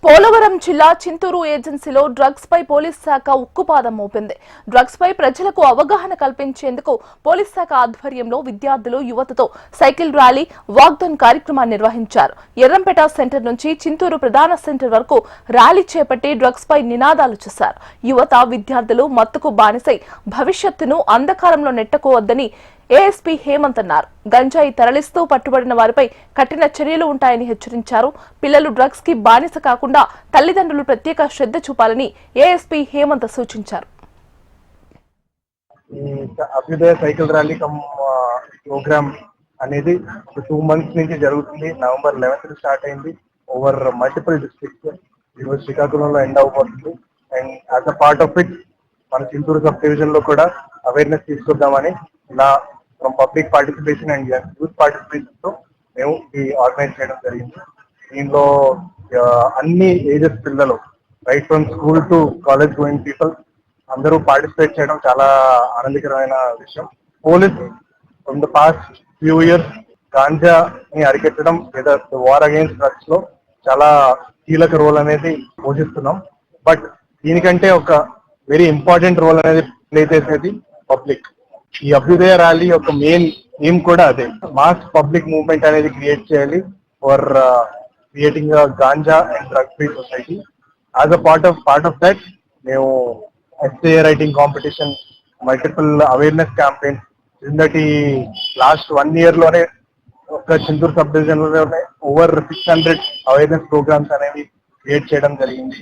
పోలవరం జిల్లా చింతూరు ఏజెన్సీలో డ్రగ్స్ పై పోలీస్ శాఖ ఉక్కుపాదం మోపింది. డ్రగ్స్ పై ప్రజలకు అవగాహన కల్పించేందుకు పోలీస్ శాఖ ఆధ్వర్యంలో విద్యార్థులు యువతతో సైకిల్ ర్యాలీ, వాక్థాన్ కార్యక్రమాన్ని నిర్వహించారు. ఎర్రంపేట సెంటర్ నుంచి చింతూరు ప్రధాన సెంటర్ వరకు ర్యాలీ చేపట్టి డ్రగ్స్ పై నినాదాలు చేశారు. యువత, విద్యార్థులు మత్తుకు బానిసై భవిష్యత్తును అంధకారంలో నెట్టుకోవద్దని ఏఎస్పీ హేమంత్ అన్నారు. గంజాయి తరలిస్తూ పట్టుబడిన వారిపై కఠిన చర్యలు ఉంటాయని హెచ్చరించారు. పిల్లలు డ్రగ్స్ కి బానిస కాకుండా తల్లిదండ్రులు ప్రత్యేక శ్రద్ధ చూపాలని ఏఎస్పీ హేమంత్ సూచించారు. అభ్యుదయ సైకిల్ ర్యాలీ ప్రోగ్రామ్ అనేది 2 months నుంచి జరుగుతుంది. November 11th స్టార్ట్ అయింది. Over multiple districts. ఈరోజు శ్రీకాకుళంలో ఎండ్ అవబోతుంది. And as a part of it మన చింతూరు సబ్ డివిజన్ లో కూడా అవేర్నెస్ తీసుకొద్దామని ఇలా from public participation and youth participation తో మేము ఈ ఆర్గనైజ్ చేయడం జరిగింది. దీనిలో అన్ని ఏజెస్ పిల్లలు, right from school to college going people అందరూ పార్టిసిపేట్ చేయడం చాలా ఆనందకరమైన విషయం. Police from the past few years గాంజాని అరికెట్టడం లేదా వార్ అగైన్స్ డ్రగ్స్ లో చాలా కీలక రోల్ అనేది పోషిస్తున్నాం. బట్ దీనికంటే ఒక వెరీ ఇంపార్టెంట్ రోల్ అనేది ప్లే చేసేది పబ్లిక్. ఈ అభ్యుదయ ర్యాలీ యొక్క మెయిన్ ఎయిమ్ కూడా అదే, మాస్ పబ్లిక్ మూవ్మెంట్ అనేది క్రియేట్ చేయాలి for creating ganja and drug free society. As a part of that మేము essay writing competition, multiple awareness campaigns క్రిందటి లాస్ట్ 1 year లోనే ఒక చింతూరు సబ్ డివిజన్ లోనే ఓవర్ 600 అవేర్నెస్ ప్రోగ్రామ్స్ అనేవి క్రియేట్ చేయడం జరిగింది.